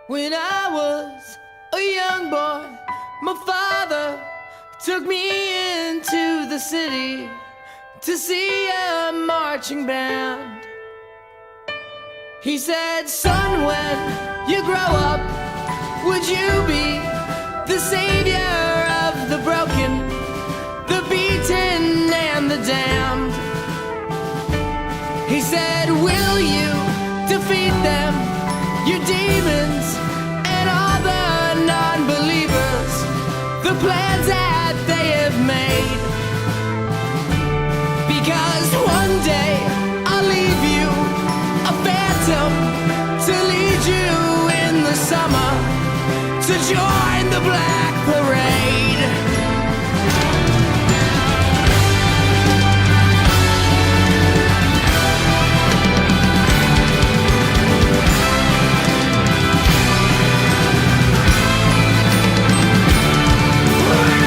When I was a young boy, my father took me into the city to see a marching band. He said, son, when you grow up, would you be the savior of the broken, the beaten, and the damned? He said, will you defeat them, your demons, and all the non-believers, the plans that they have made? Because one day I'll leave you a phantom to lead you in the summer to join the Black Parade. Away.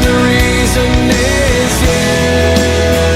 The reason is you.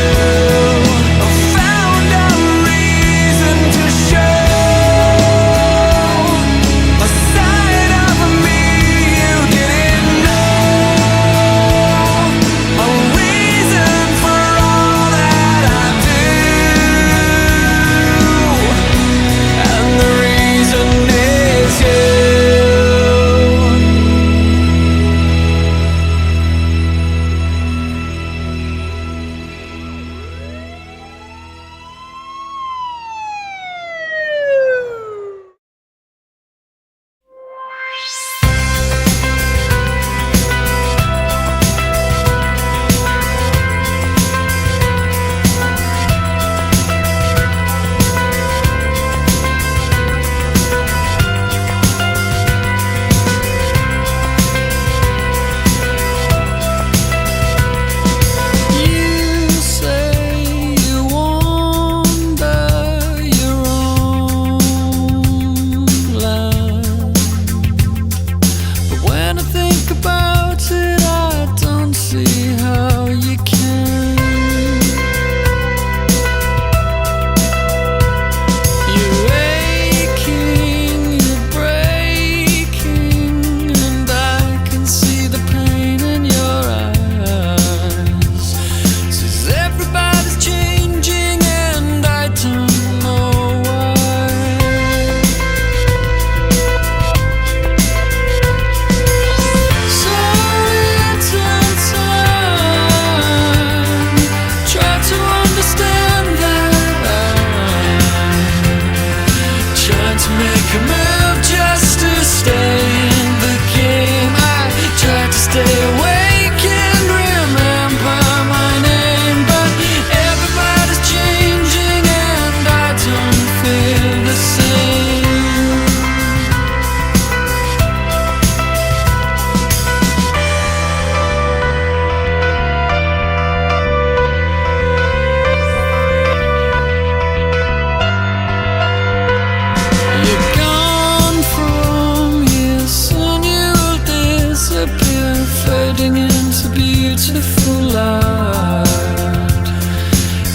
fading into beautiful light.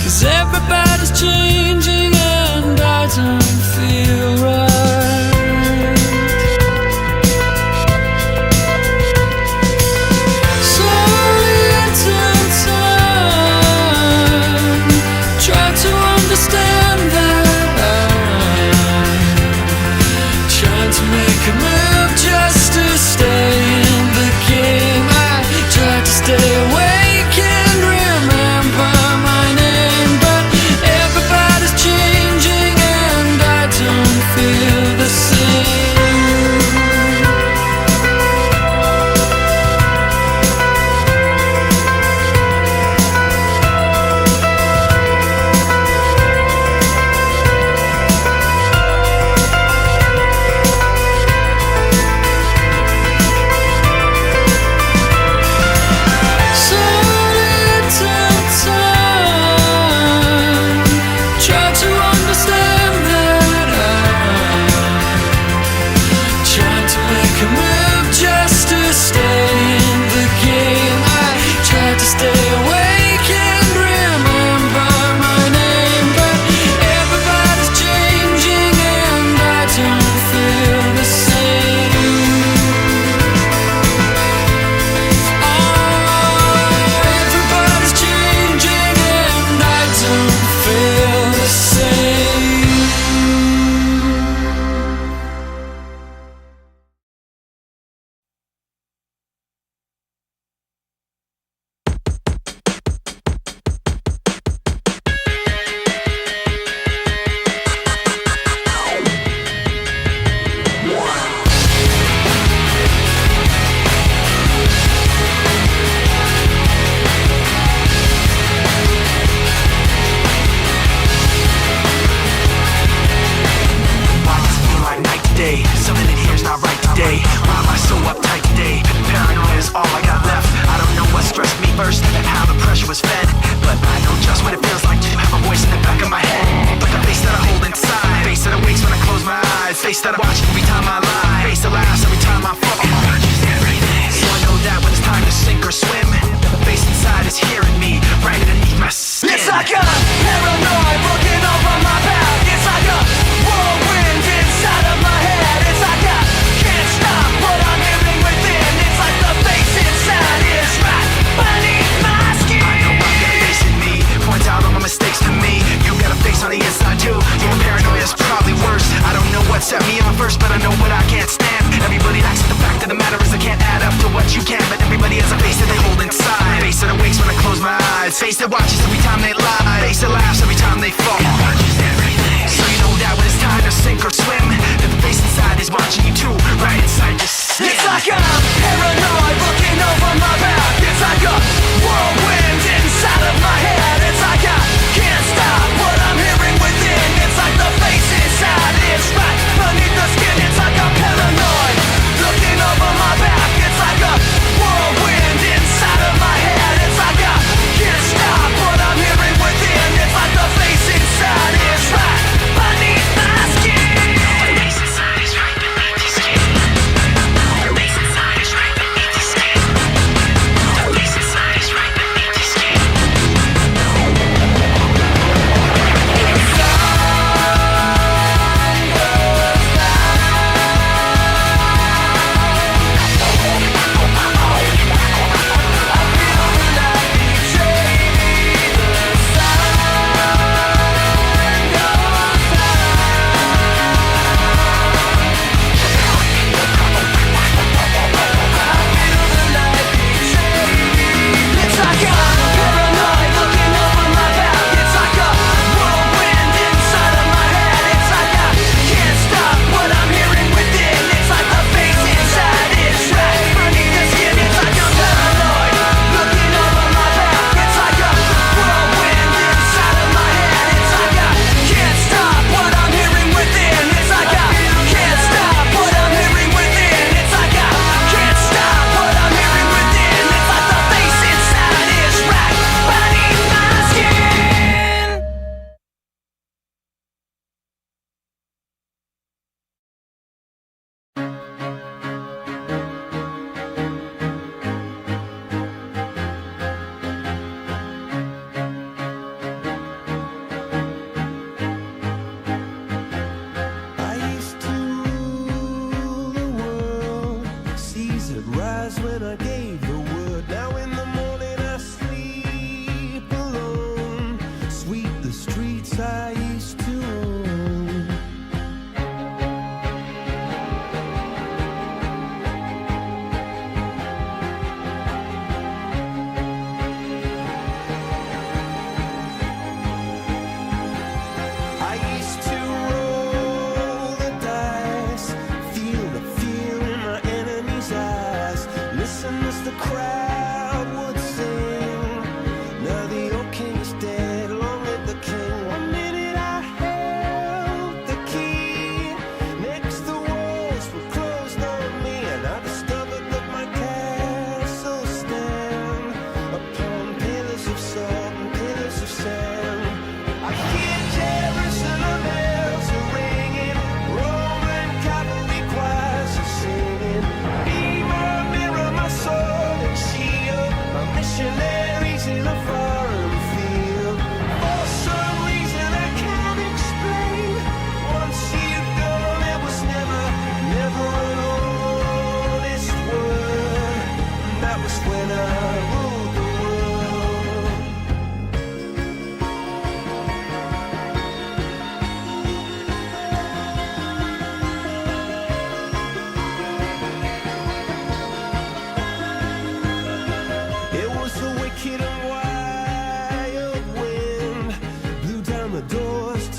'Cause everybody's changing and I don't feel right. Slowly into time, try to understand that I'm trying to make a move just to stay in the game. I try to stay awake and remember my name, but everybody's changing and I don't feel the same. Slowly into time, try to understand that I'm trying to make a move just to stay in the game. I try to stay awake and remember my name, but everybody's changing and I don't feel the same. Everybody's changing and I don't feel the same. Why does it feel like night today? Something in here's not right today. Why am I so uptight today? Paranoia is all I got left. I don't know what stressed me first and how the pressure was fed, but I know just what it feels like to have a voice in the back of my head. But the face that I hold inside, face that awakes when I close my eyes, face that I watch every time I lie, face that laughs every time I fall. So I know that when it's time to sink or swim, the face inside is hearing me right underneath my skin. It's like a paranoid looking over my back. It's like a whirlwind inside of my head. It's like I can't stop what I'm hearing within. It's like the face inside is right beneath my skin. I know I've got a face in me, points out all my mistakes to me. You got a face on the inside too. Your paranoia is probably worse. I don't know what set me on first, but I know what I can't stand. Everybody acts, the fact of the matter is I can't add up to what you can. But everybody has a face that they hold inside, face that awakes when I close my eyes, face that watches every time they lie, face that laughs every time they fall. So you know that when it's time to sink or swim, that the face inside is watching you too, right inside your skin. It's like I'm paranoid looking over my back. It's like a whirlwind inside of my head. It's like I can't stop what I'm hearing within. It's like the face inside is right beneath the skin. It's like I'm paranoid looking over my back. It's like a whirlwind inside of my head. It's like I can't stop what I'm hearing within.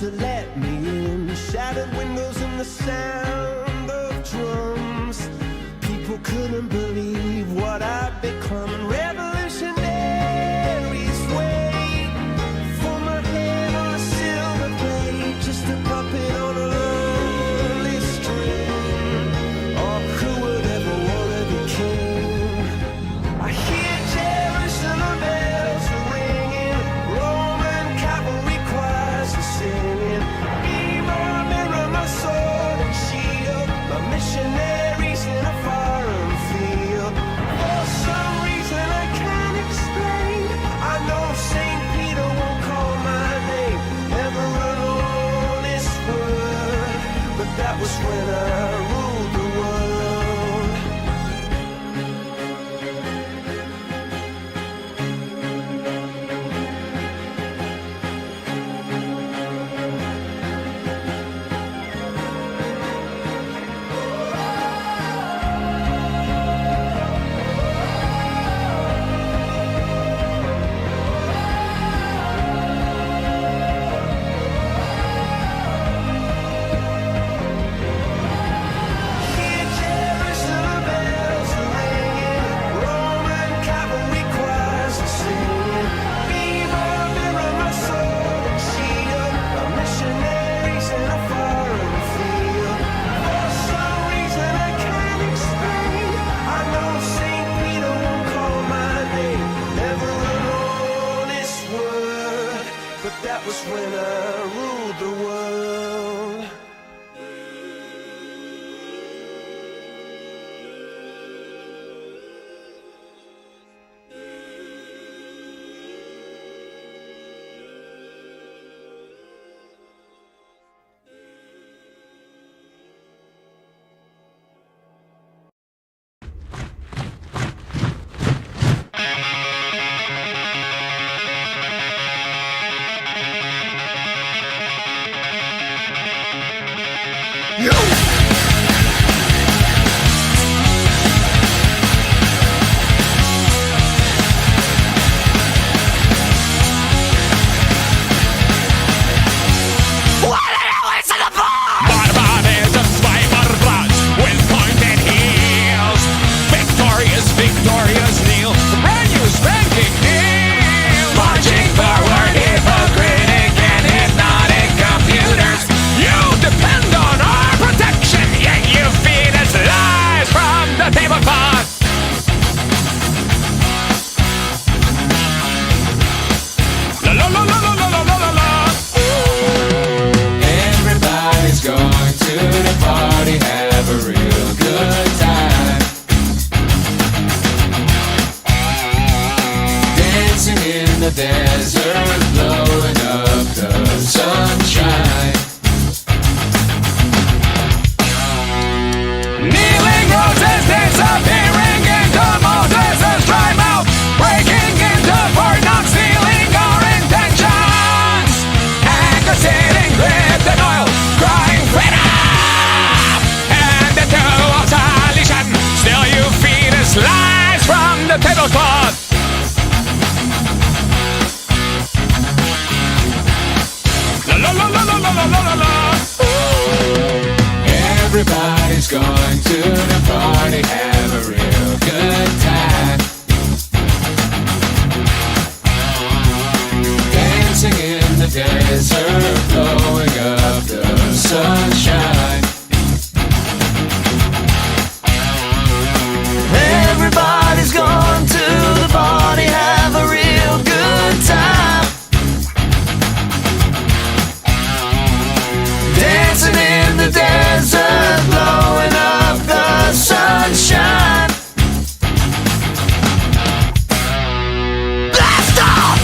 to let me in. Shattered windows and the sound of drums. People couldn't believe what I'd become. Revolutionaries wait for my head on a silver blade, just a puppet on a lonely string. Oh, who would ever want to be king? I hear Jerusalem bells ringing, Roman cavalry choirs are singing. Be my mirror, my sword and shield, my missionaries in a foreign field. For some reason I can't explain, I know St. Peter won't call my name, never an honest word, but that was when I ruled the world. Hear Jerusalem bells ringing, Roman cavalry choirs are singing. Be my mirror, my sword and shield, my missionaries in a foreign field. For some reason I can't explain, I know St. Peter won't call my name, never an honest word, but that was when I ruled the world. Victorious kneel, brand new spanking kneel. Marching forward, hypocritic and hypnotic computers. You depend on our protection, yet you feed us lies from the tablecloth. La la la la la la la la la. Everybody's going to the party, have a real good time. Dancing in the desert, blowing up the sunshine. Kneeling roses disappearing into Moses' dry mouth, breaking into for not stealing our intentions. Anger sitting gripped in oil, crying freedom and the two of salvation. Still you feed us lies from the tablecloth. La la la la la la la la la. Everybody's going to the party, have a real good time. Dancing in the desert, blowing up the sunshine. Everybody's going to the party, have a real good time. Dancing in the desert, blowing up the sunshine. Blast off!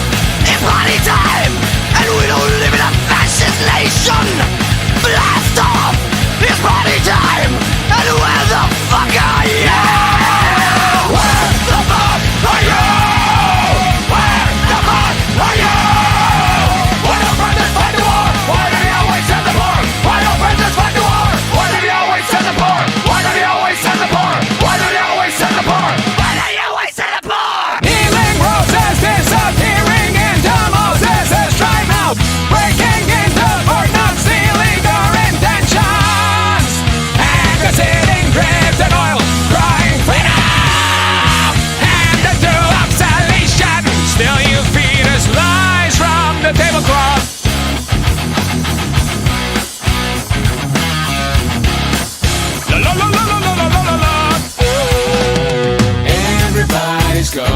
It's party time! And we don't live in a fascist land!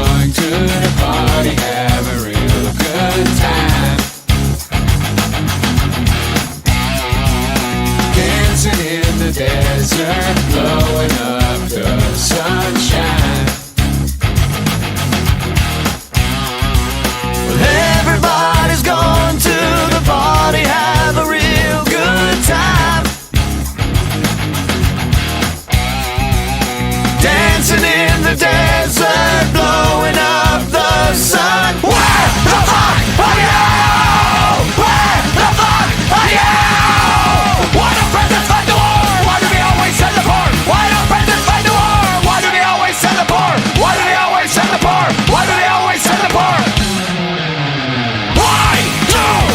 going to the party, have a real good time. Dancing in the desert, blowing up the sunshine. Everybody's going to the party, have a real good time. Dancing in the desert, blowing up the sun. Where the fuck are you? Where the fuck are you? Why don't presidents fight the war? Why do we always send the poor? Why don't presidents fight the war? Why do they always send the poor? Why do they always send the poor? Why do they always send the poor? Why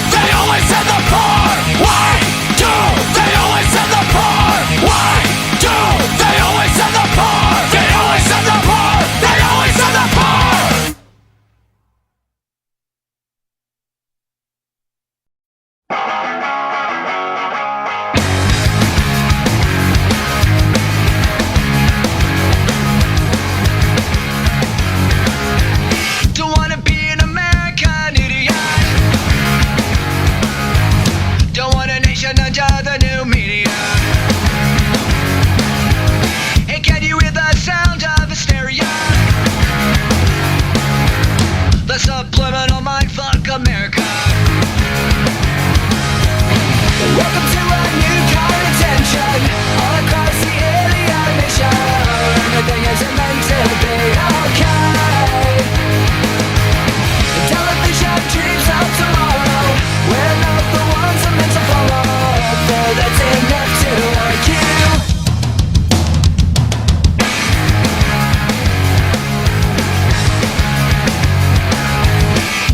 do they always send the poor? Why do they always send the poor? Why do they always send the poor? They always send the poor. They always send the poor. Don't wanna be an American idiot. Don't want a nation under the new media. And can you hear the sound of hysteria? The subliminal mind fuck America. Welcome to a new kind of tension all across the alien nation. Everything isn't meant to be okay. The television dreams of tomorrow. We're not the ones I'm meant to follow. Though that's enough to argue.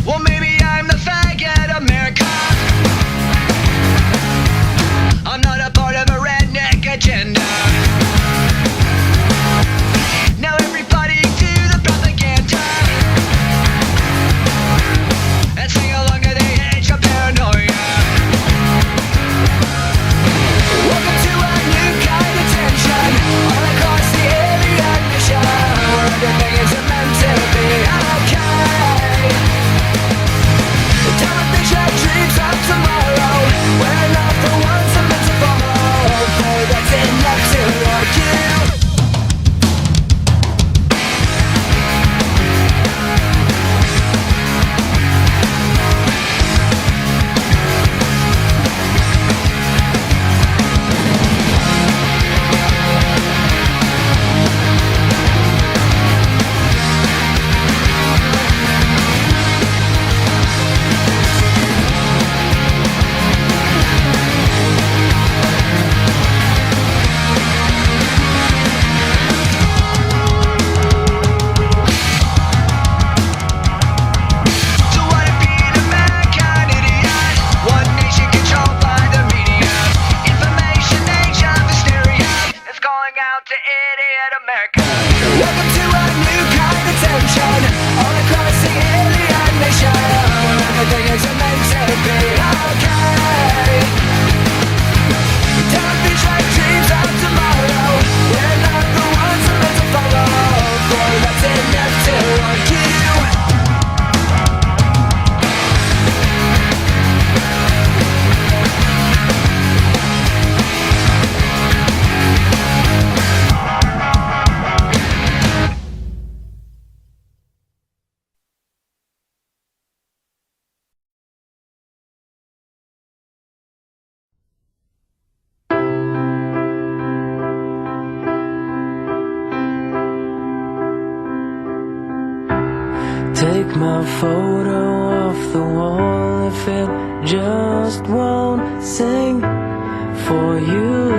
Well, maybe I'm the faggot America. I'm not a part of a redneck agenda. Now everybody do the propaganda and sing along to the age of paranoia. Welcome to a new kind of tension all across the alien nation, where everything isn't meant to be okay. The television dreams of tomorrow. We're not the ones I'm meant to follow. Though that's enough to argue. Don't wanna be an American idiot. One nation controlled by the media. Information age of hysteria is calling out to idiot America. Welcome to a new kind of tension all across the alien nation, where everything isn't meant to be okay. Television dreams of tomorrow. We're not the ones I'm meant to follow. Boy, that's enough to argue. Take my photo off the wall if it just won't sing for you.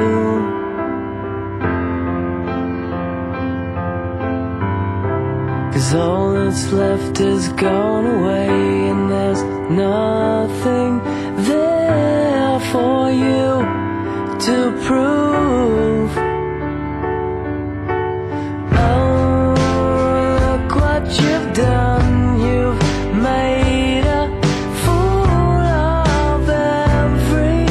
'Cause all that's left is gone away, and there's nothing there for you to prove. Oh, look what you've done. You've made a fool of everyone.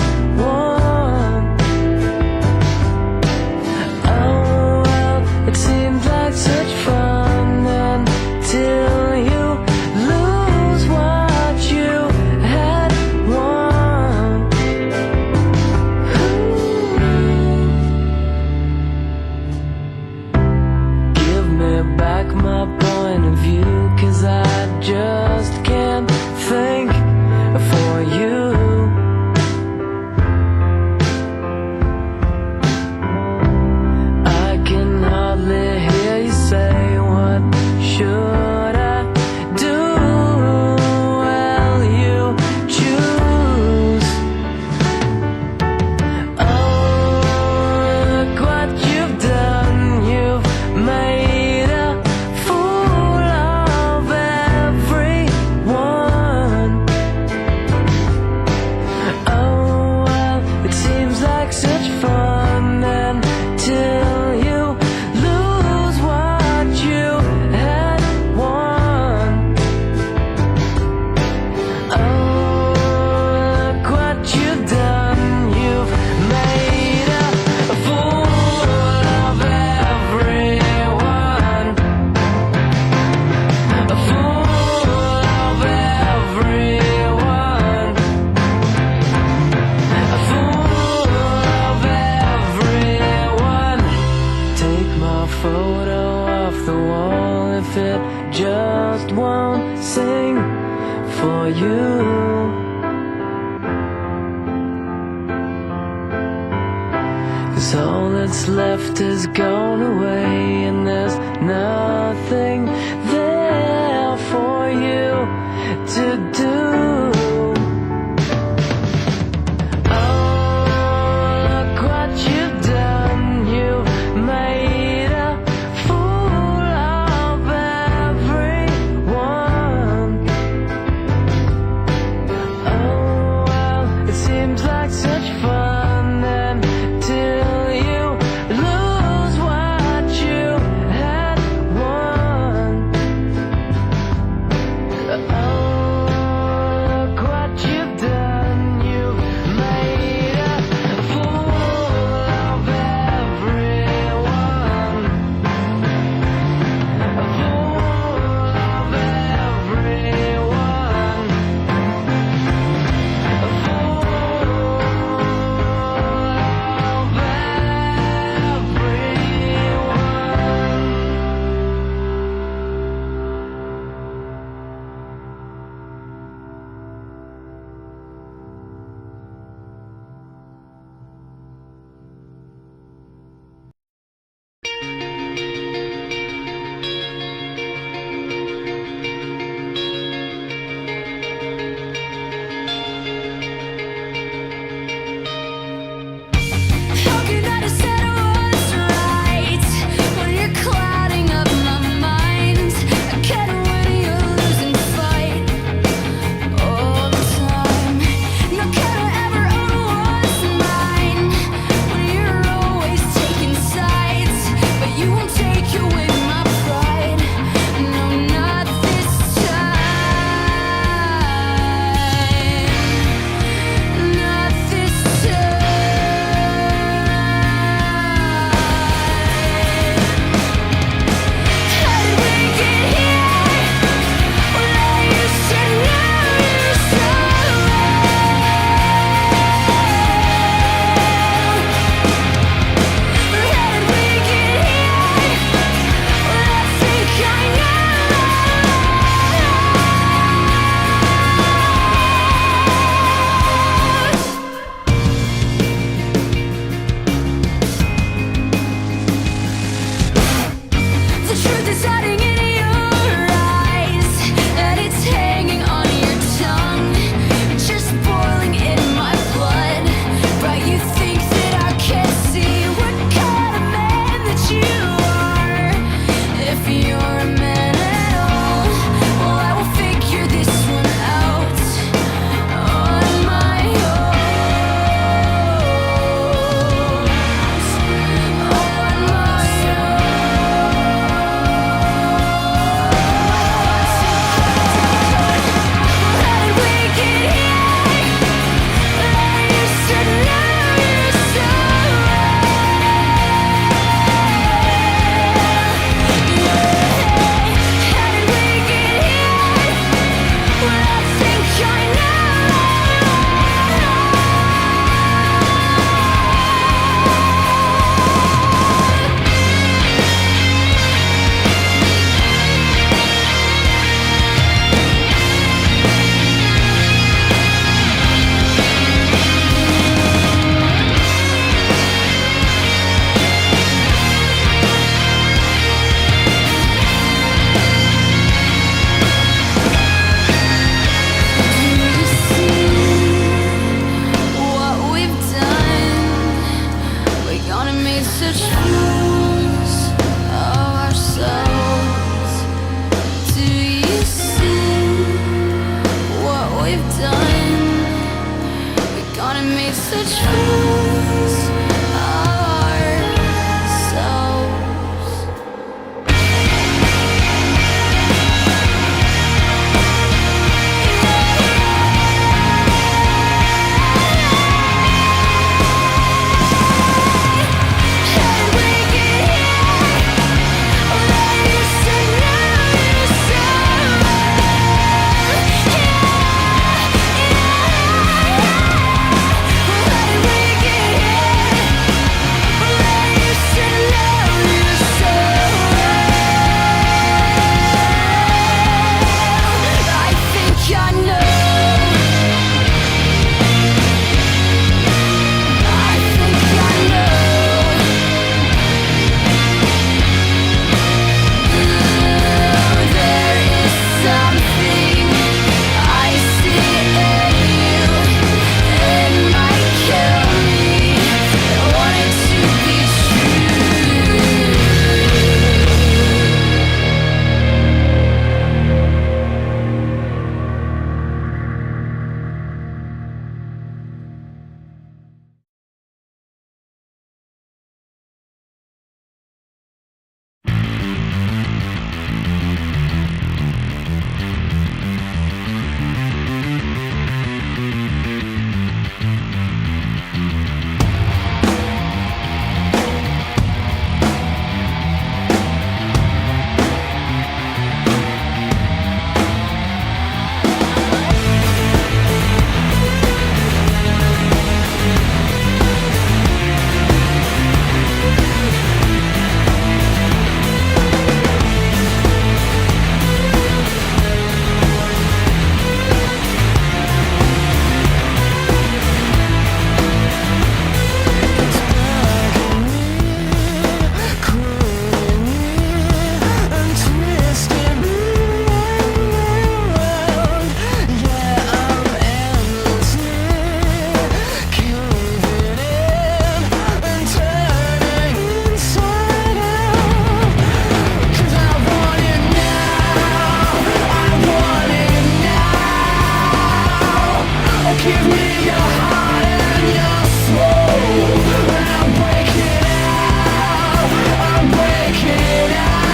Oh, well, it seemed like such fun until for you. Cause all that's left is gone away, and there's nothing there for you to do. Give me your heart and your soul, and I'll break it out. I'll break it out.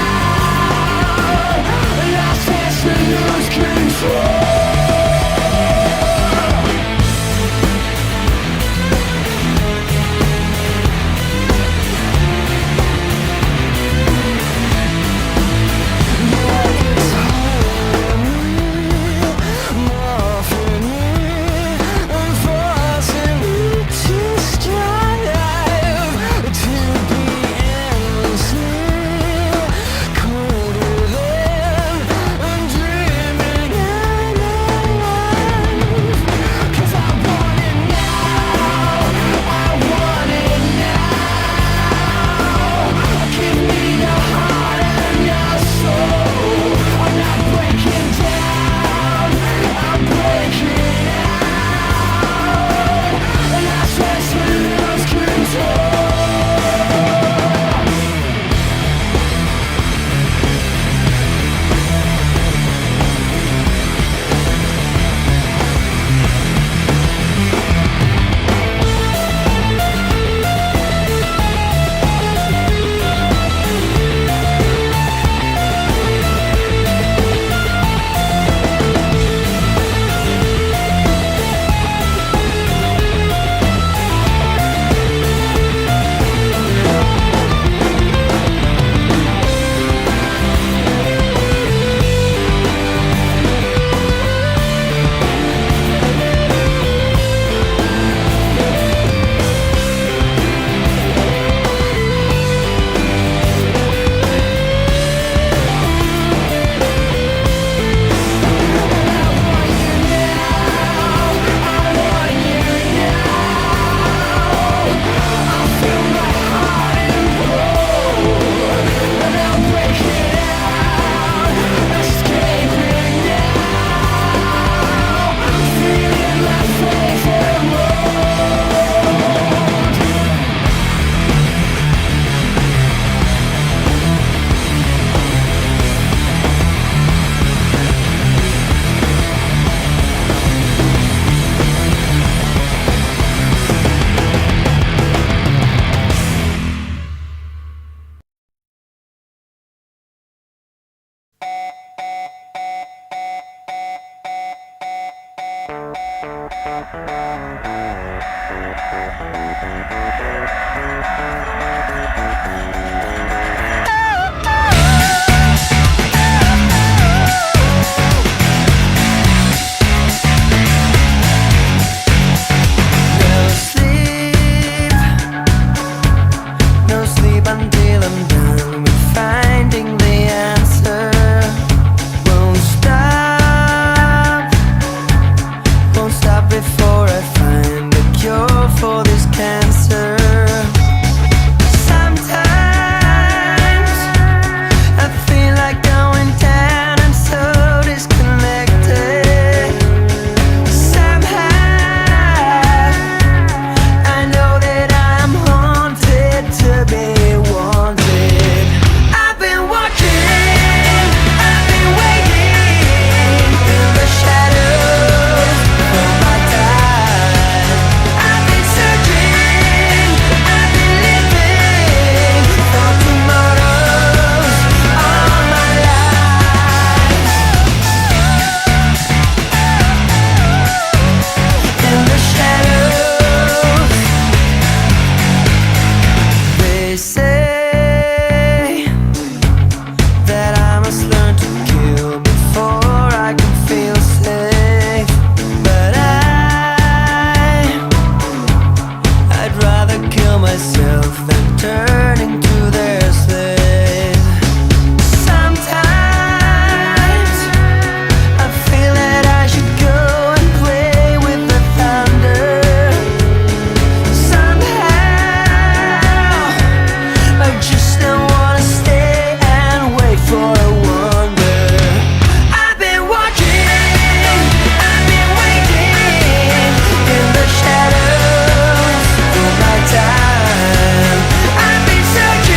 Lost face and lose control. Searching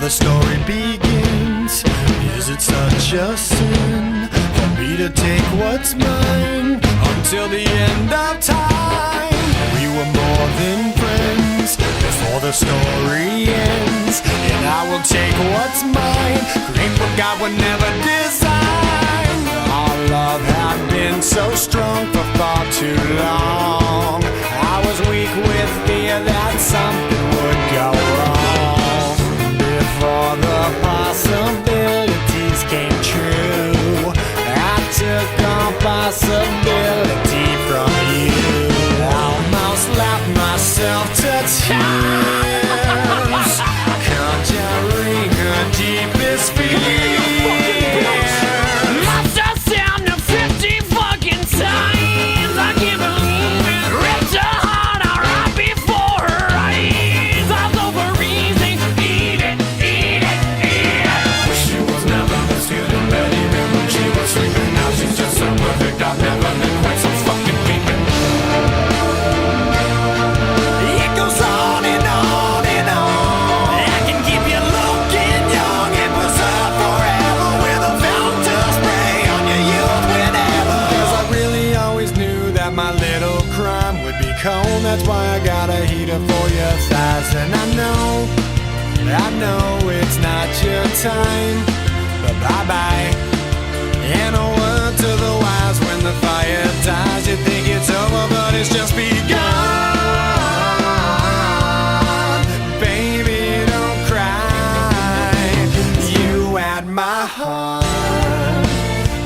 the story begins. Is it such a sin for me to take what's mine until the end of time? We were more than friends before the story ends, and I will take what's mine, create what God would never design. Our love had been so strong for far too long. I was weak with fear that something would go wrong before the possibilities came true. I took all possibility from you. Almost laughed myself to tears, conjuring her deepest fears. Lost our sound of 50 fucking times. I can't believe it. Ripped her heart out right before her eyes. I was overeasy. Eat it, eat it, eat it. Wish she was never this good in bed, even when she was sleeping. Now she's just so perfect, I've never been quite so fucking peeping. It goes on and on and on. I can keep you looking young and preserve forever with a fountain spray on your youth whenever. Cause I really always knew that my little crime would be cold. That's why I got a heater for your thighs. And I know it's not your time, but bye-bye. And a word to the wise, when the fire dies, you think it's over, but it's just begun. Baby, don't cry. You had my heart,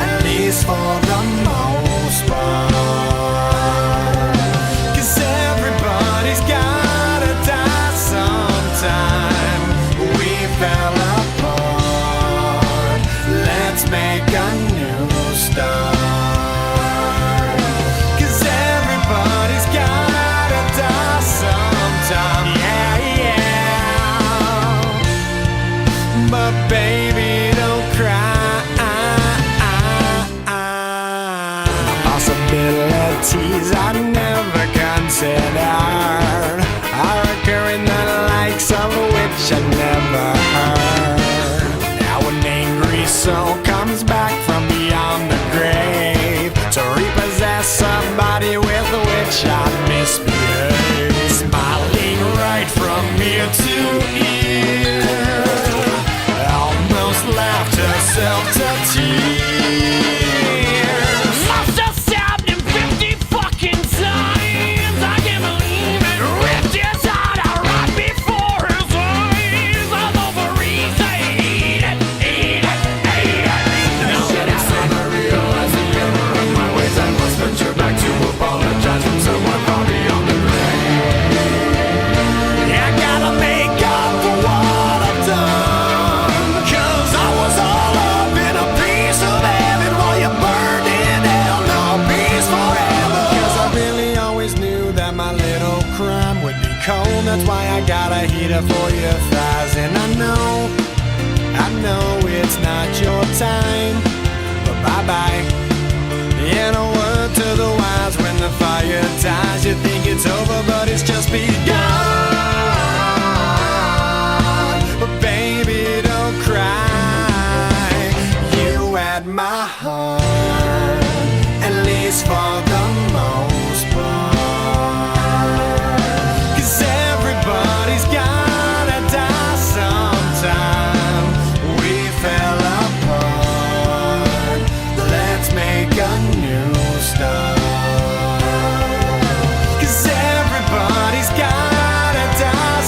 at least for the most part. Cause everybody's gotta die sometime. We fell apart. Let's make a new start. Cause everybody's gotta die sometime. Yeah, yeah. But baby, don't cry. Possibilities I never considered are occurring, the likes of which I never heard. Now an angry soul comes back from beyond the grave to repossess somebody with which I misbehaved. Smiling right from ear to ear, almost laughed herself to tears. Lost our sound in 50 fucking times. I can't believe it. Ripped his heart out right before his eyes. I'm overeasy. Eat it, eat it, eat it. Now that it's time I realize the error of my ways, I must venture back to apologize from someone far beyond the grave. I gotta make up for what I've done. Cause I was all up in a piece of heaven while you burned in hell. No peace forever. Cause I really always knew that my little crime would be cold. That's why I got a heater for your thighs. And I know it's not your time, but bye-bye. And a word to the wise, when the fire dies, you think it's over, but it's just begun. But baby, don't cry. You had my heart, at least for the most part. Cause everybody's gotta die sometime. We fell apart. Let's make a new start. Cause everybody's gotta die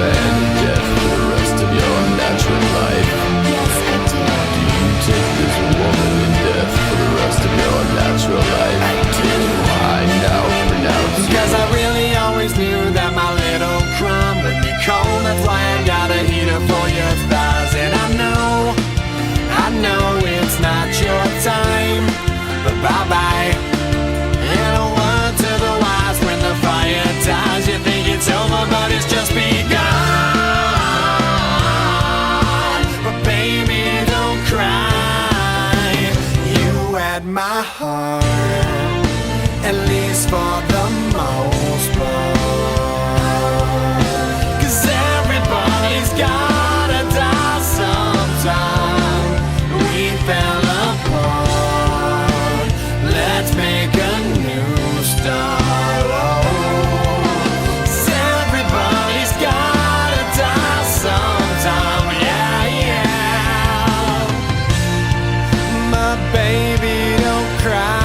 man to death for the rest of your natural life? Yes, I do. Do you take this woman to death for the rest of your natural life? I now pronounce you. Cause I really always knew that my little crumb would be cold. That's why I got a heater for your thighs. And I know it's not your time, but bye-bye. And a word to the wise, when the fire dies, you think it's over, but it's just begun. But baby, don't cry. You had my heart, at least for the most part. Cause everybody's gotta die sometime. We fell apart. Let's make a new start. Everybody's gotta die sometime. Yeah. My baby, don't cry.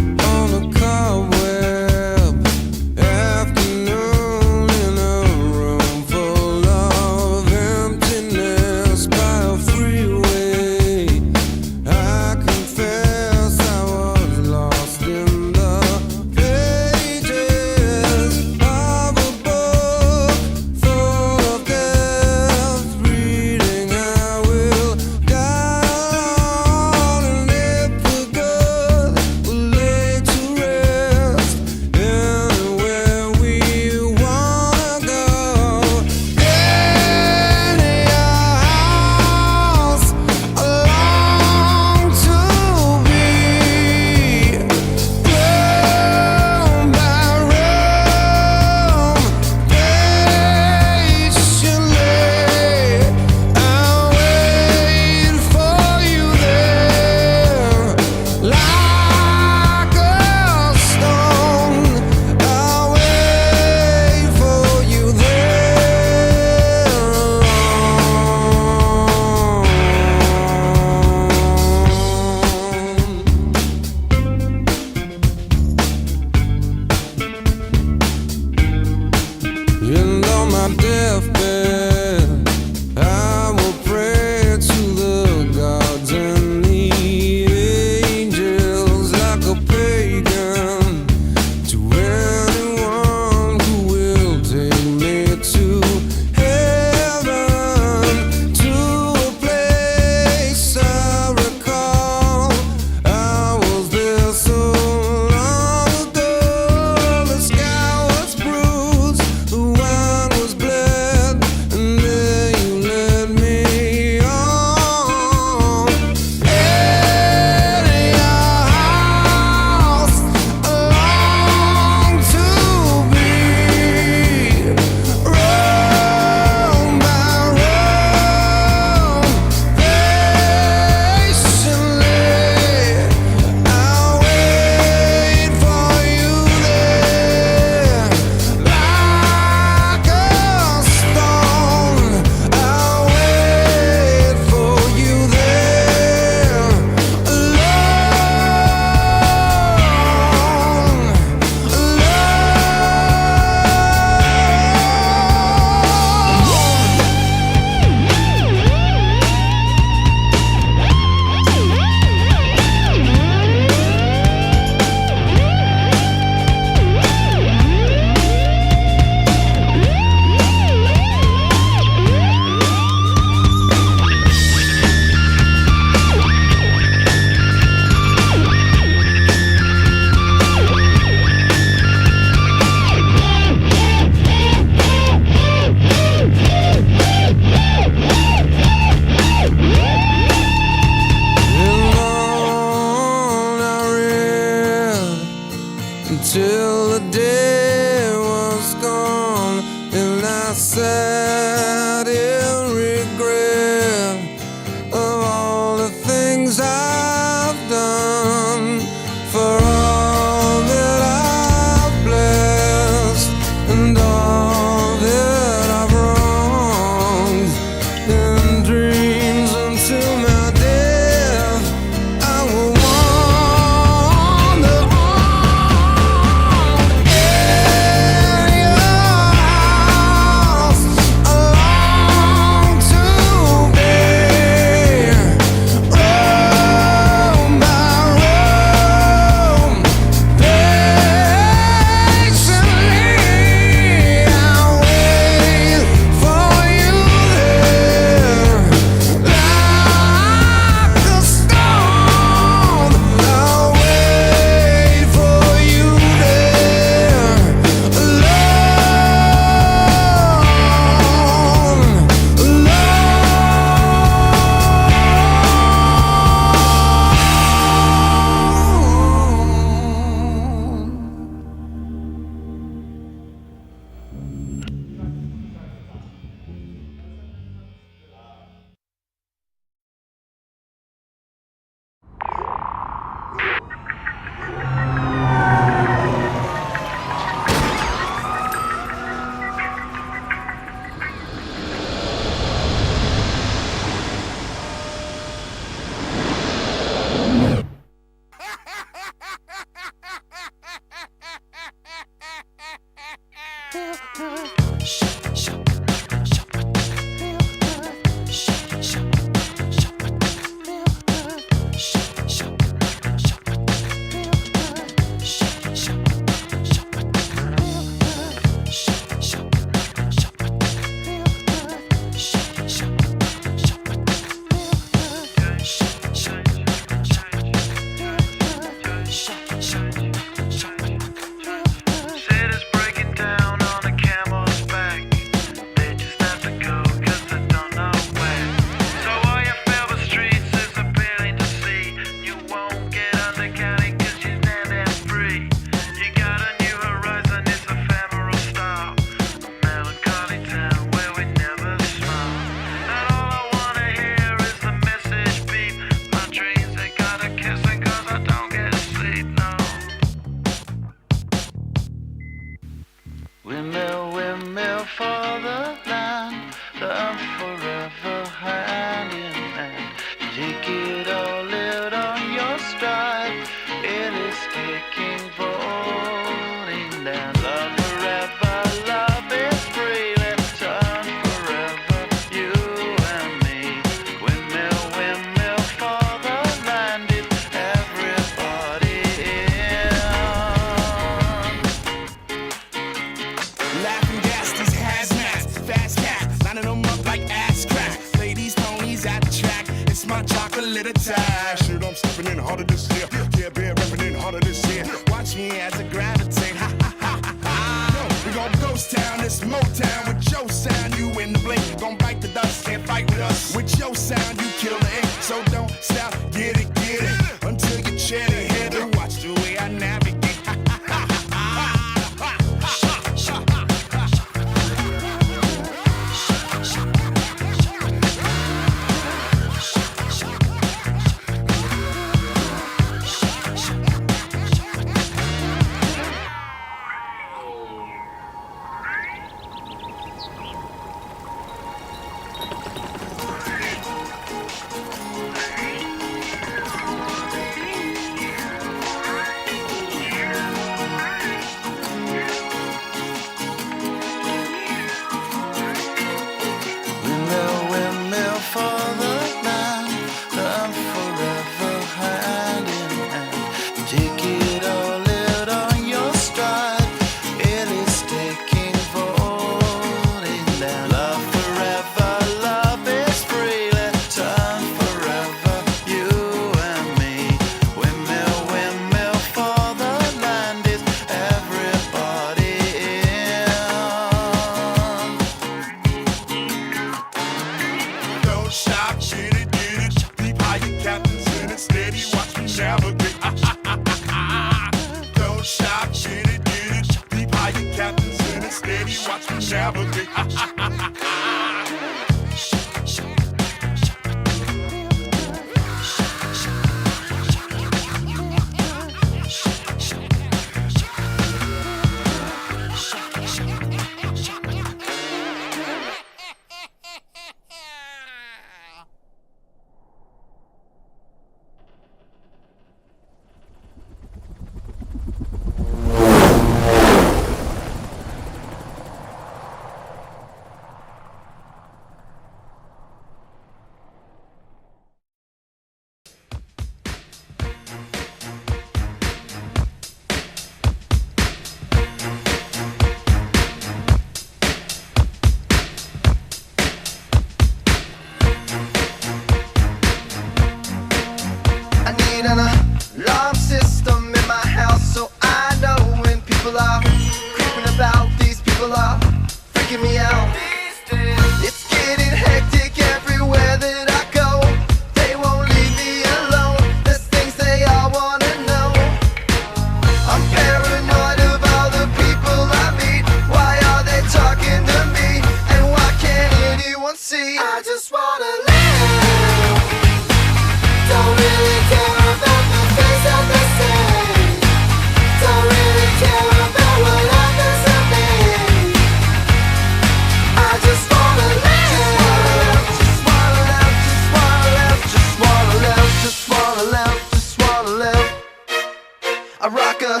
I rock a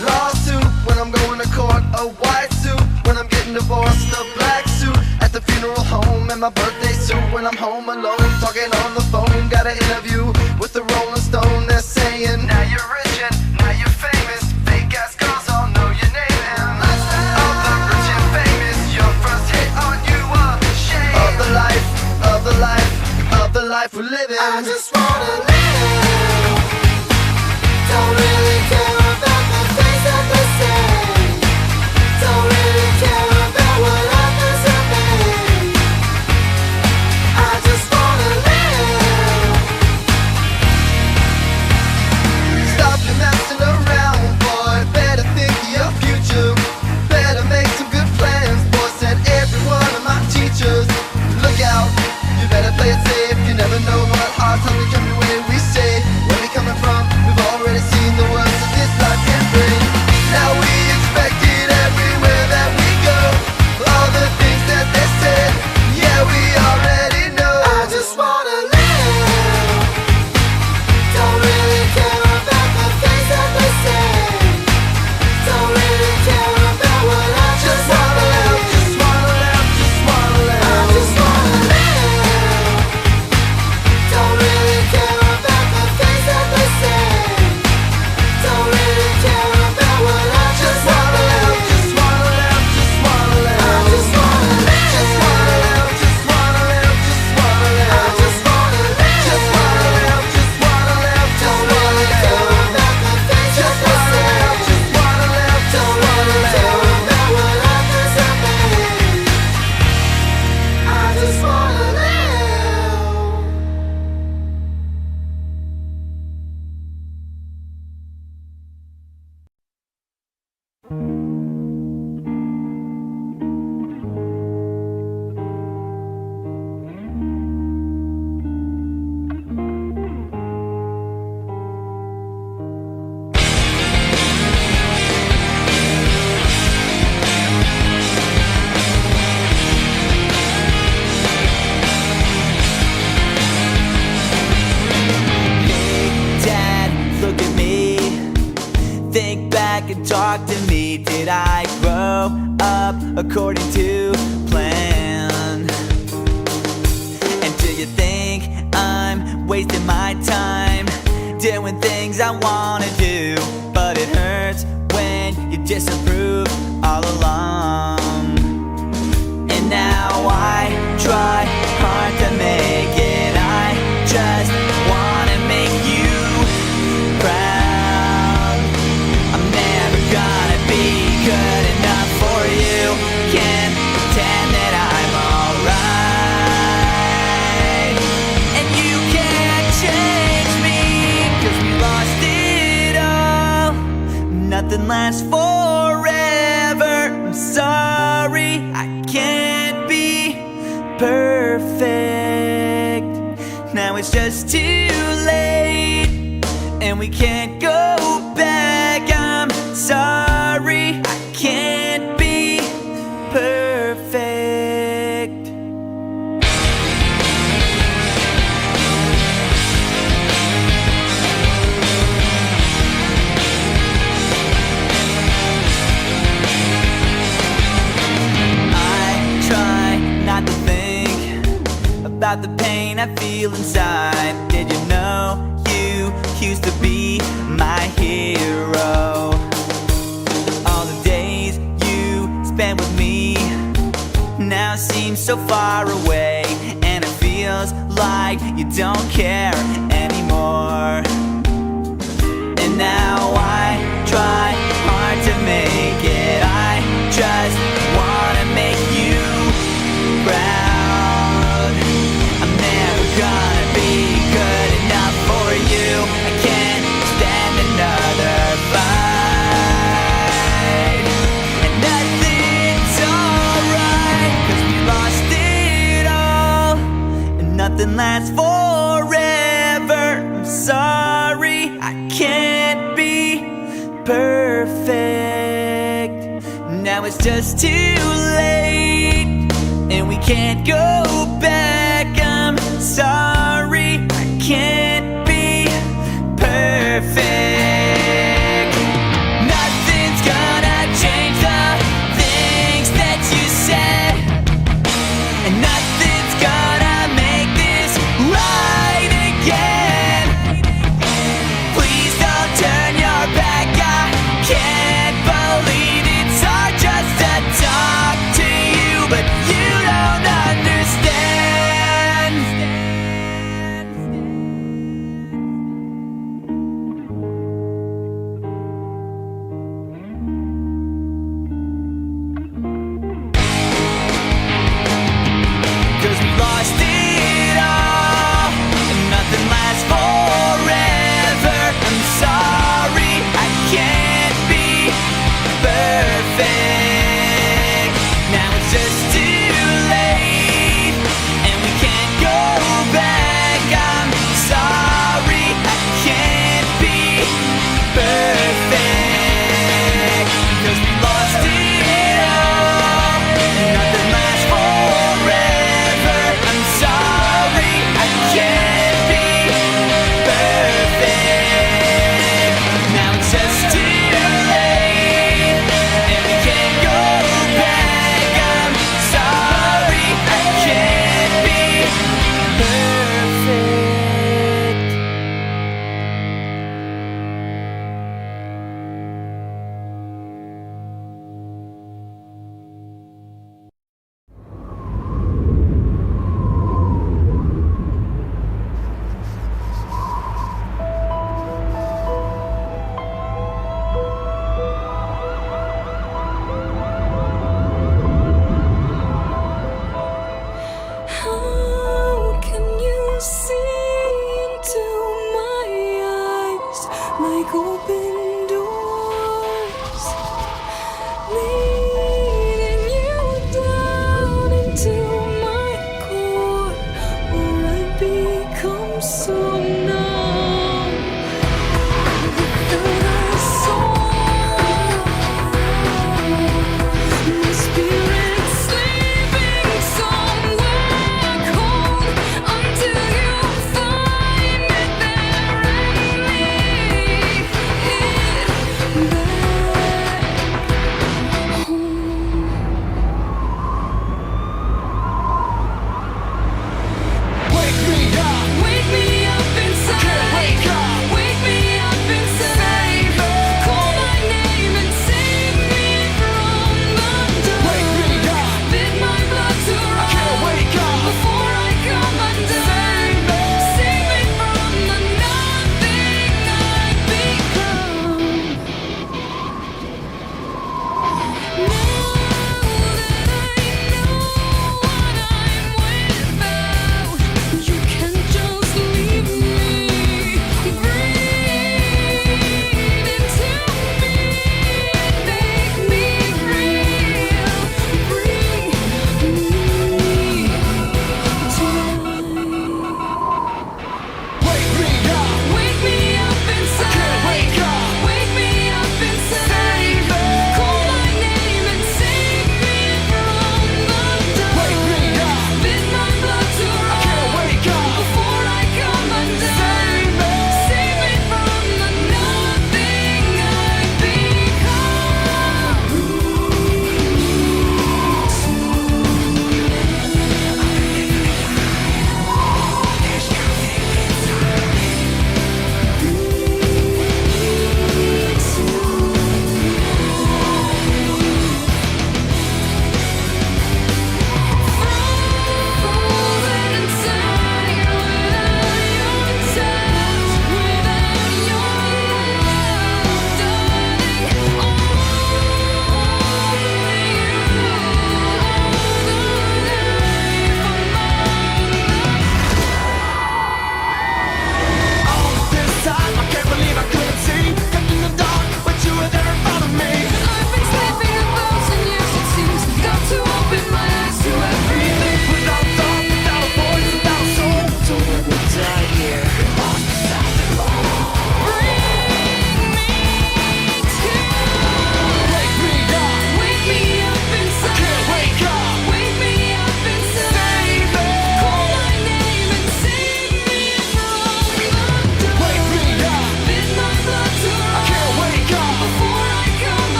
lawsuit when I'm going to court, a white suit when getting divorced, a black suit at the funeral home, and my birthday suit when I'm home alone, talking on the phone. Got an interview with the Rolling Stone. They're saying, now you're rich and now you're famous. Fake ass girls all know your name, and all the rich and famous, your first hit on you a shame of the life, of the life, of the life we're living. I just wanna live. Don't really care about the things that they say. Don't really care about what others have made. I just wanna live. Stop your messing around, boy. Better think of your future. Better make some good plans, boy. Said every one of my teachers. Look out, you better play it safe. You never know what hard times will come your way. We say, where we coming from? We've already seen the worst that this life can bring. Now we expect it everywhere that we go. All the things that they said, yeah, we already know. I just wanna live. Don't really care about the things that they say. Don't really care about what I just wanna live. Just wanna live, just wanna live. I just wanna live. Don't really care about the things that they say. Don't really care about what I just wanna live. Just wanna live, just wanna live. I just wanna live. Just wanna live, just wanna live, just wanna live. I just wanna live. Just wanna live, just wanna live, just wanna live. Don't really care about the things that they say. Just wanna live, don't really care about what others have made. I just wanna live. Dad, look at me. Think back and talk to me. Did I grow up according to plan? And do you think I'm wasting my time doing things I wanna do? But it hurts when you disapprove all along. And now I try hard to make it. I just wanna make you proud. I'm never gonna be good enough for you. Can't pretend that I'm alright. And you can't change me, 'cause we lost it all. Nothing lasts forever. I'm sorry, I can't be perfect. Now it's just too late, and we can't go back. I'm sorry, I can't be perfect. I try not to think about the pain I feel inside. Did you know you used to be my hero? All the days you spent with me now seem so far away, and it feels like you don't care anymore. And now I try hard to make it. I just wanna make you proud. I'm never gonna be good enough for you. I can't stand another fight. And nothing's alright, 'cause we lost it all. And nothing lasts forever. I'm sorry, I can't be perfect. Now it's just too late, and we can't go back. I'm sorry, I can't be perfect. Nothing's gonna change the things that you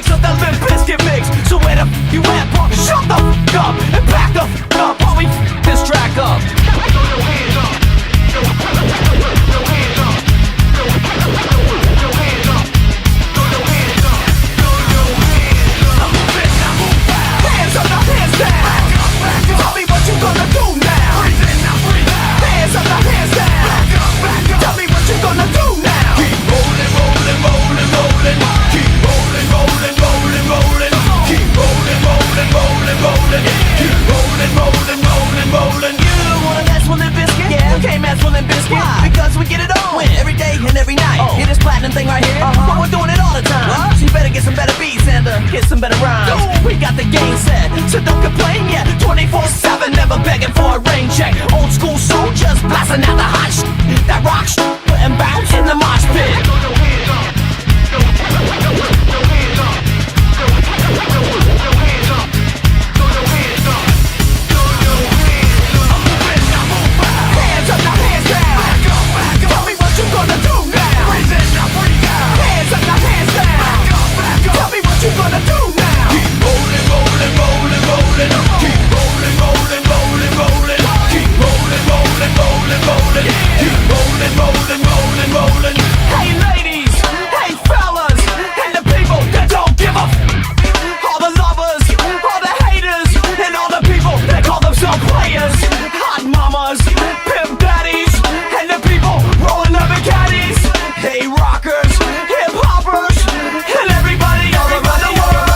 remix of the Limp Bizkit mix. So where the f you at, punk? Shut the f up and back the f up while we f this track up. Throw your hands up. Throw your hands up. Throw your hands up. Throw your hands up. Throw your hands up. Now move it, now move out. Hands up, now hands down. Back up, back up. Tell me what you gonna do now. Breathe in, now breathe out. Hands up, now hands down. Back up, back up. Tell me what you gonna do now. Keep rolling, rolling, rolling, rolling. Keep rolling, rolling, rolling, rolling. Keep rolling, rolling, rolling, rolling. Keep rolling, rolling, rolling, rolling. You wanna mess with Limp Bizkit? Yeah, you can't mess with Limp Bizkit. Why? Because we get it on every day and every night. Hear this platinum thing right here? But we're doing it all the time. So you better get some better beats and get some better rhymes. We got the game set, so don't complain yet. 24/7, never begging for a rain check. Old school soldiers blasting out the hot shit. That rock shit, putting bounce in the mosh pit. Throw your hands up. Throw your hands up. Throw your hands up. Throw your hands up. Throw your hands up. I'm moving, now move out. Hands up, now hands down. Back up, back up. Tell me what you gonna do now. Breathe in, now breathe out. Hands up, now hands down. Back up, back up. Tell me what you gonna do now. Keep rolling, rolling, rolling, rolling. Keep rolling, rolling, rolling, rolling. Keep rolling, rolling, rolling, rolling. Keep rolling, rolling, rolling, rolling. Hey ladies, hey fellas, and the people that don't give a f. All the lovers, all the haters, and all the people that call themselves players. Hot mamas, pimp daddies, and the people rolling up in caddies. Hey rockers, hip hoppers, and everybody all around the world.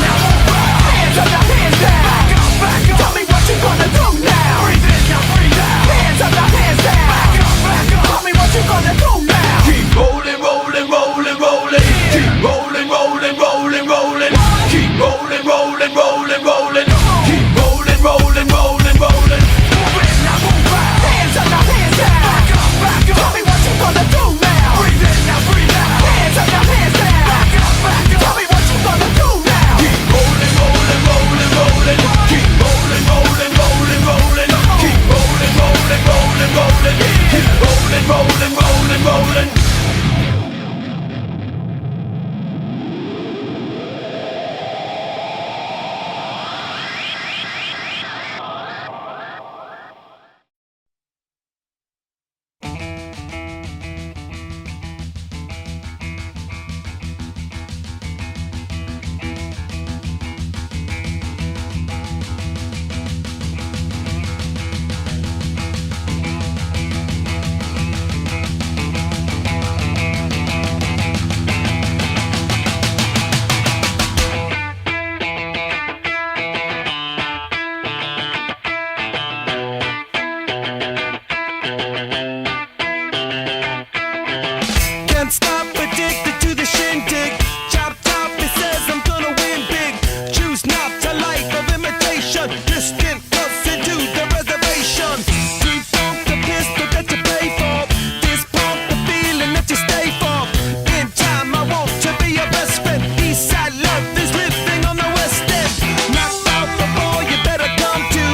Now move out. Hands up, now hands down. Back up, back up. Tell me what you gonna do now. Breathe in, now breathe out. Hands up, now hands down. Back up, back up. Tell me what you gonna do now. Keep rolling, rolling, rolling, rolling. Keep rolling, rolling, rolling, rolling. Keep rolling, rolling, rolling, rolling. Keep rolling, rolling, rolling, rolling. Move in, now move out. Hands up, now hands down. Back up, back up. Tell me what you gonna do now. Breathe in, now breathe out. Hands up, now hands down. Back up, back up. Tell me what you gonna do now. Keep rolling, rolling, rolling, rolling. Keep rolling, rolling, rolling, rolling. Keep rolling, rolling, rolling, rolling. Keep rolling, rolling, rolling, rolling. Can't stop, addicted to the shindig. Chop top, it says I'm gonna win big. Choose not a life of imitation. Distant close into the reservation. Deep funk the pistol that you pay for. This pump the feeling that you stay for. In time I want to be your best friend. Eastside love is living on the west end. Knocked out before you better come to.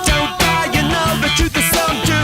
Don't die, you know the truth is some do.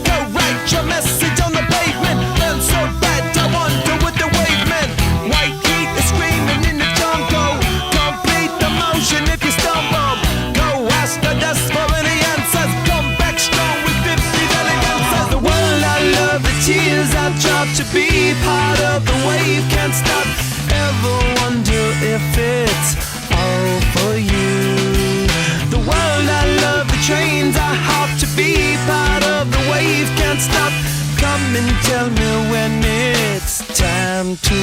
Go write your message on the pavement. Burn so bad I wonder what the wave meant. White heat is screaming in the jungle. Complete the motion if you stumble. Go ask the dust for any answers. Come back strong with 50 valid answers. The world I love, the tears I drop to be part of the wave. Can't stop. Ever wonder if it's all for you? The world I love, the trains I hop to be part of the wave. Can't stop. Come and tell me when it's time to.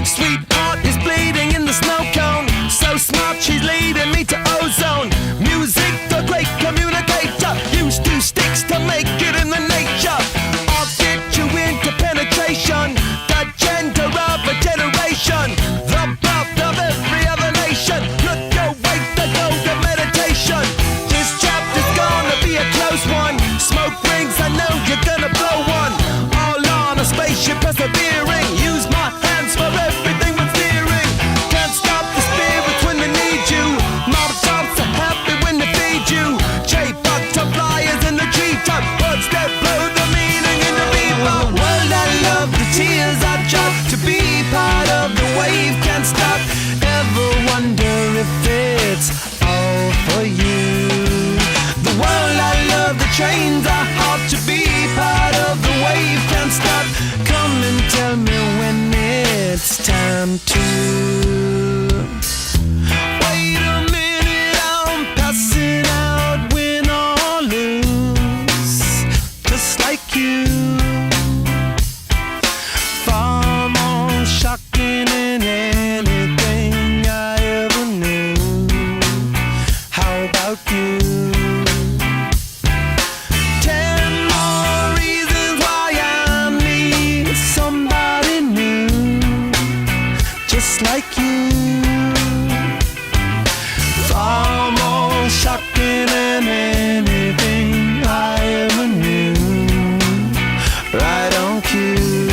Sweetheart is bleeding in the snow cone. So smart, she's leading me to ozone. Music, the great communicator. Used 2 sticks to make it in the nature. I'll get you into penetration. The gender of a generation. The birth of every other nation. Look your way to go to meditation. This chapter's gonna be a close one. Smoke rings, I know you're gonna blow time too. Wait a minute, I'm passing out, win or lose, just like you. Far more shocking than anything I ever knew. How about you? 10 more reasons why I need somebody new, just like you. Far more shocking than anything I ever knew. Right on cue.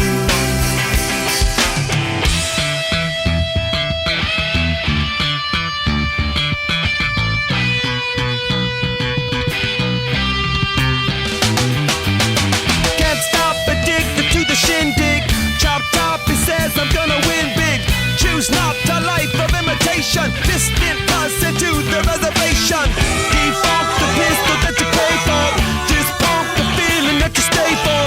Can't stop, addicted to the shindig. Chop top, he says I'm gonna win big. Choose not a life of imitation. Distant person to the reservation. Default the pistol that you pay for. Just pump the feeling that you stay for.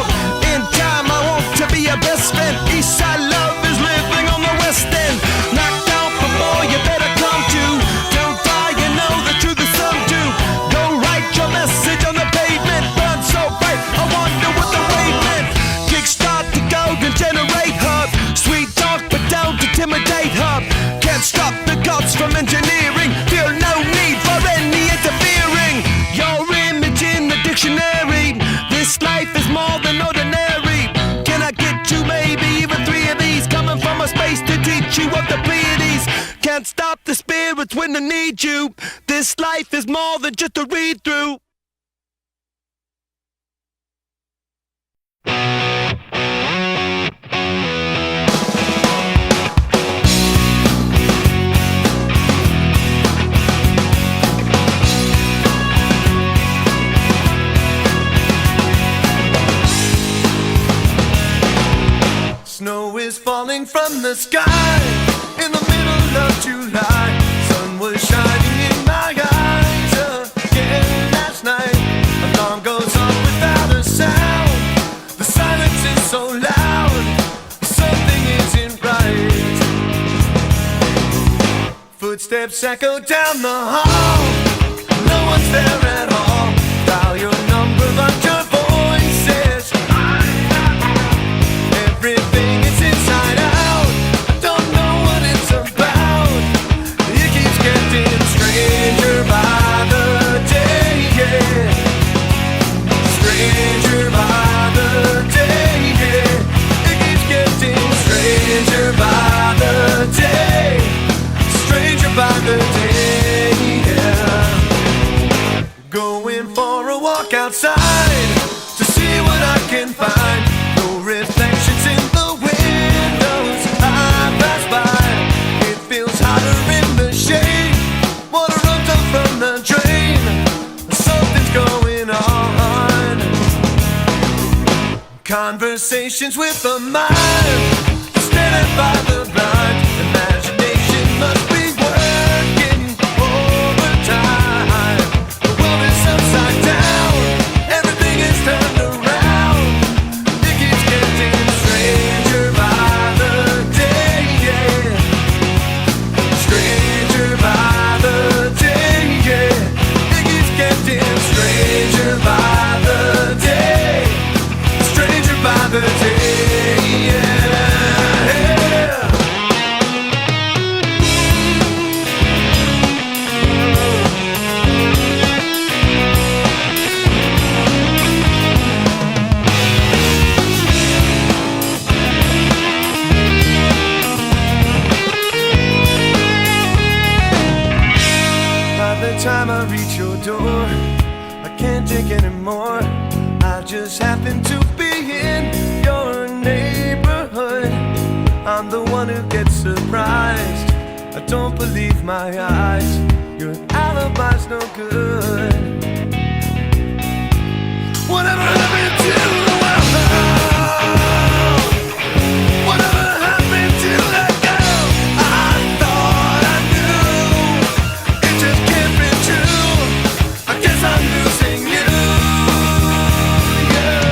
In time I want to be your best friend. Eastside love is living on the west end. Knocked out before you better come to. Don't die, you know the truth is some do. Go write your message on the pavement. Burn so bright, I wonder what the wave meant. Kickstart the golden generate hub. Sweet talk but don't intimidate hub. Can't stop the gods from engineering. Feel no need for any interfering. Your image in the dictionary. This life is more than ordinary. Can I get you maybe even 3 of these? Coming from a space to teach you of the Pleiades. Can't stop the spirits when they need you. This life is more than just a read through. Snow is falling from the sky in the middle of July. Sun was shining in my eyes again last night. Alarm goes off without a sound. The silence is so loud. Something isn't right. Footsteps echo down the hall. No one's there at all. Dial your number, but your voice says everything is inside out. I don't know what it's about. It keeps getting stranger by the day, yeah. Stranger by the day, yeah. It keeps getting stranger by the day. Stranger by the day, yeah. Going for a walk outside to see what I can find. No reflections in the windows I pass by. It feels hotter in the shade. Water runs up from the drain. Something's going on. Conversations with the mind, standing by the blind. Imagination must be working overtime. The world is upside down. Everything is turned around. It keeps getting stranger by the day, yeah. Stranger by the day, yeah. It keeps getting stranger by the day. Stranger by the day, yeah. By the time I reach your door, I can't take anymore. I just happen to be in your neighborhood. I'm the one who gets surprised. I don't believe my eyes. Your alibi's no good. Whatever happened to the world? Whatever happened to that girl? I thought I knew. It just can't be true. I guess I'm losing you. Yeah.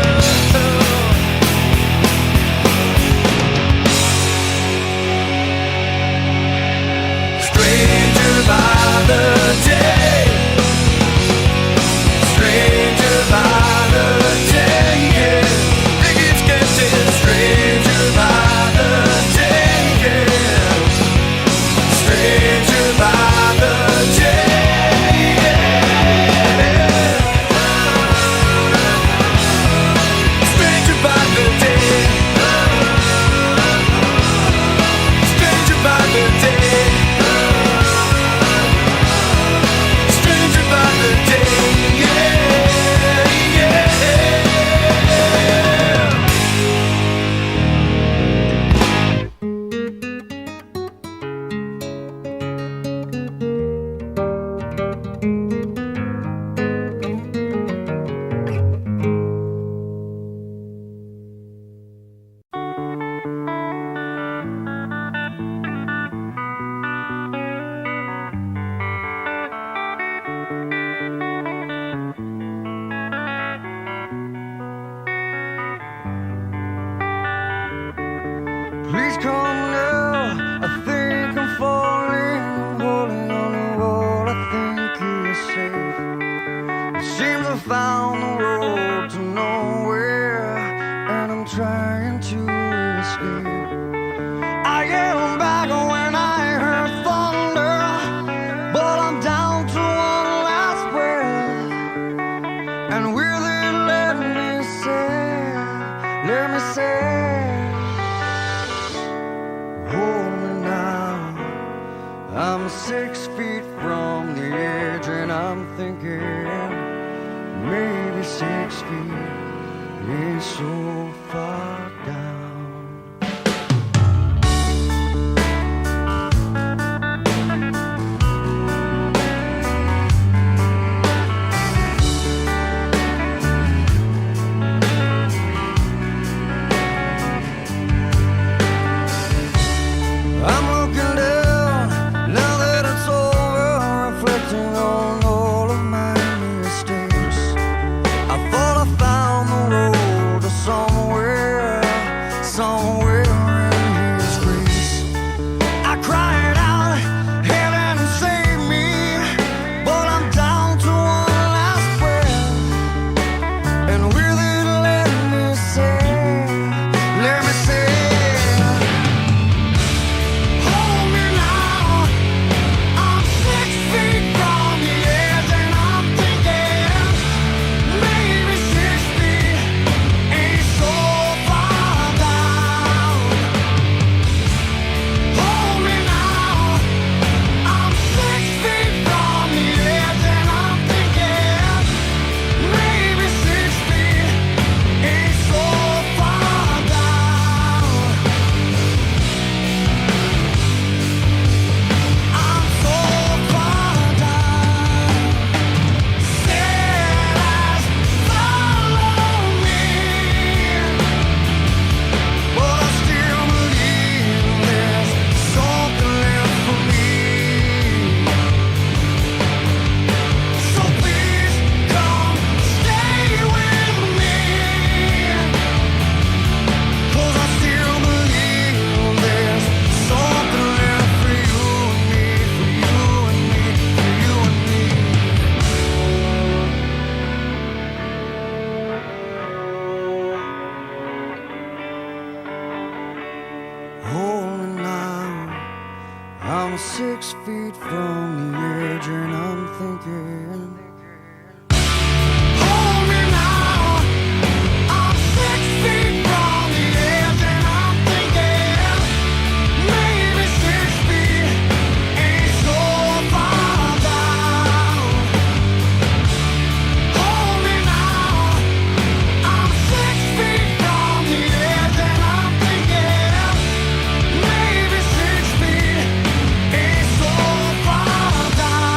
I'm 6 feet from the edge and I'm thinking maybe 6 feet is so far down. I'm 6 feet from the edge and I'm thinking, hold me now. I'm 6 feet from the edge and I'm thinking, maybe 6 feet ain't so far down. Hold me now. I'm 6 feet from the edge and I'm thinking, maybe 6 feet ain't so far down.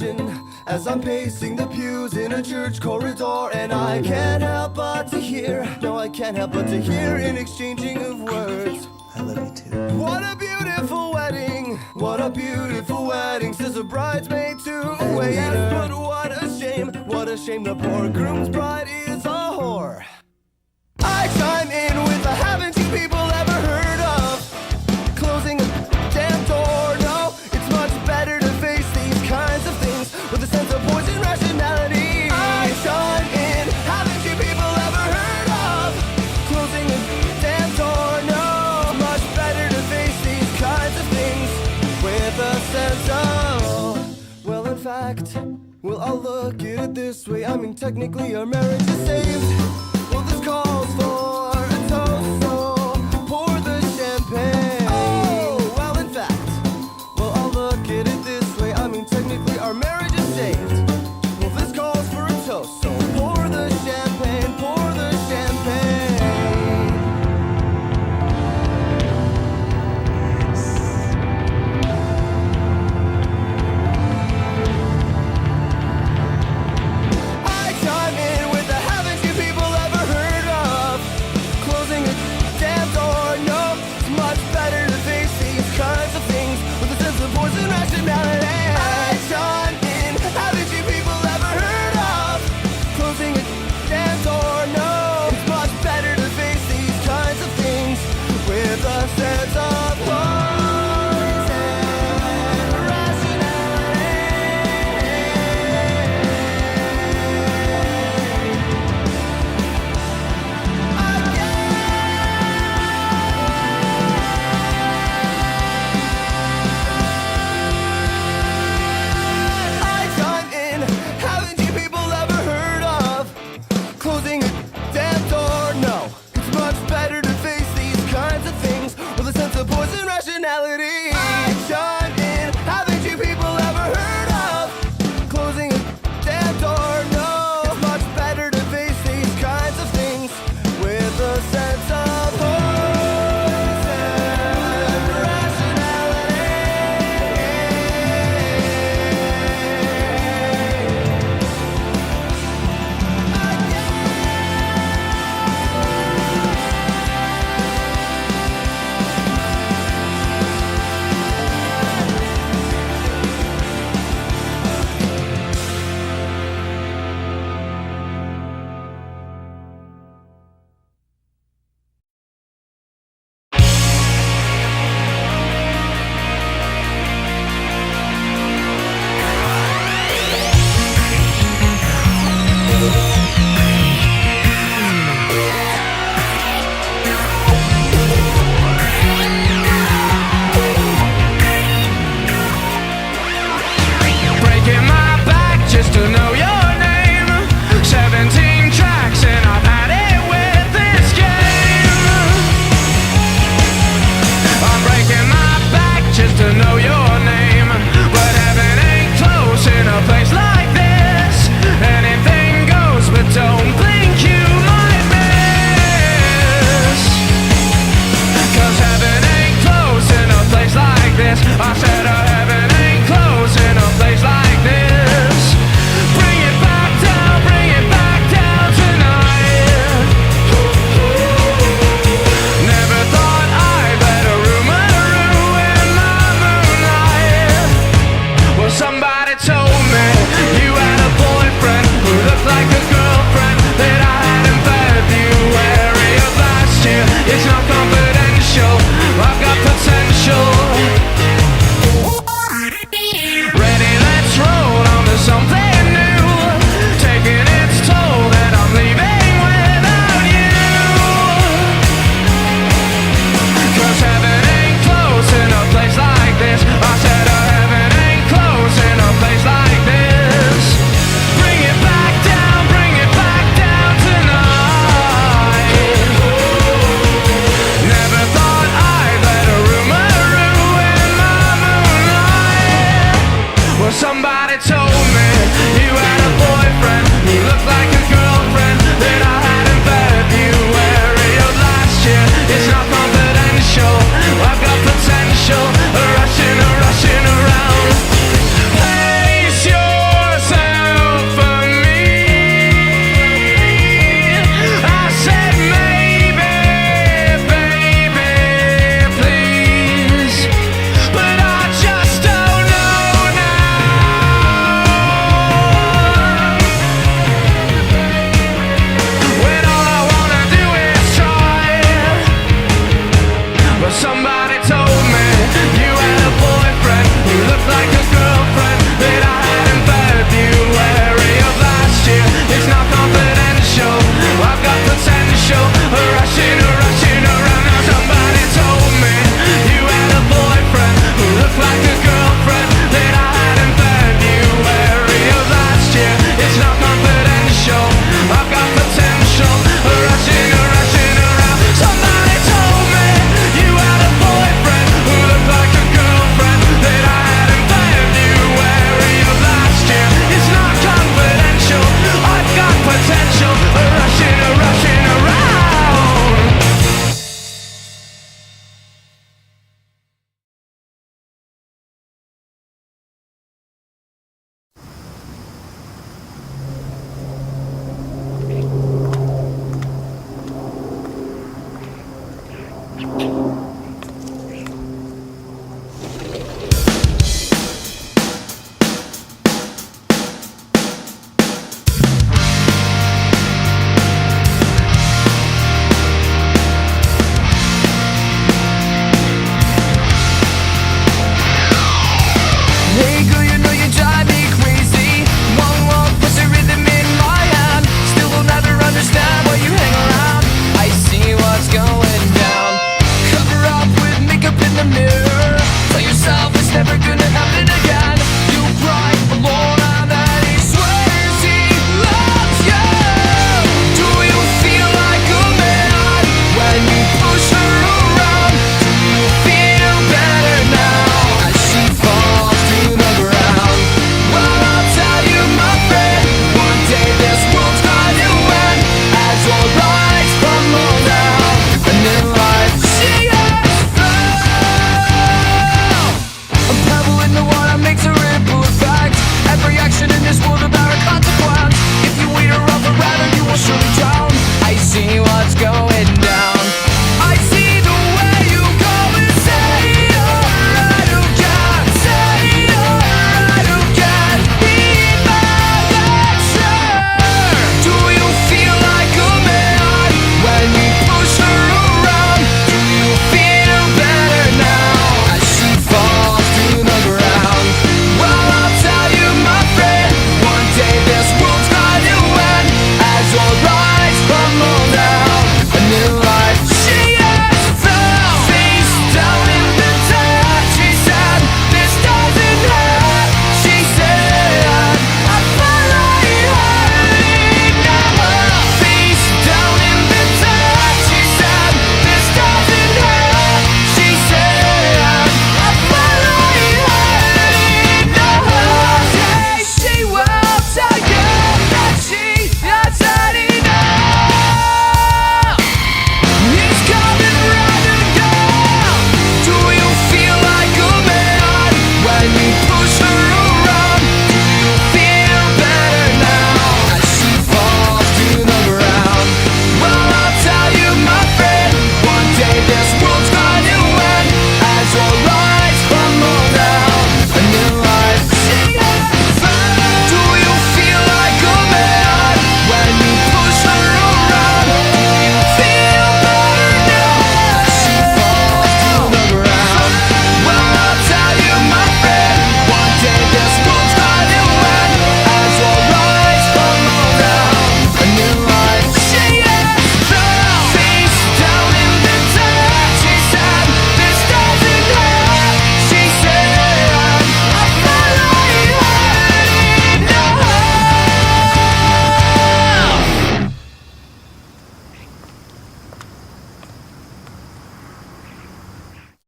imagine as I'm pacing the pews in a church corridor, and I can't help but to hear, no, I can't help but to hear an exchanging of words. I love you too. What a beautiful wedding, what a beautiful wedding, says a bridesmaid to a waiter. Yes, but what a shame the poor groom's bride is a whore. I chime in with a haven't you people ever heard of closing a damn door? No, it's much better to face these kinds of things with a sense of poison rationality. I chime in, haven't you people ever heard of closing a damn door? No, it's much better to face these kinds of things with a sense of, well, in fact, well, I'll look at it this way. I mean, technically our marriage is saved.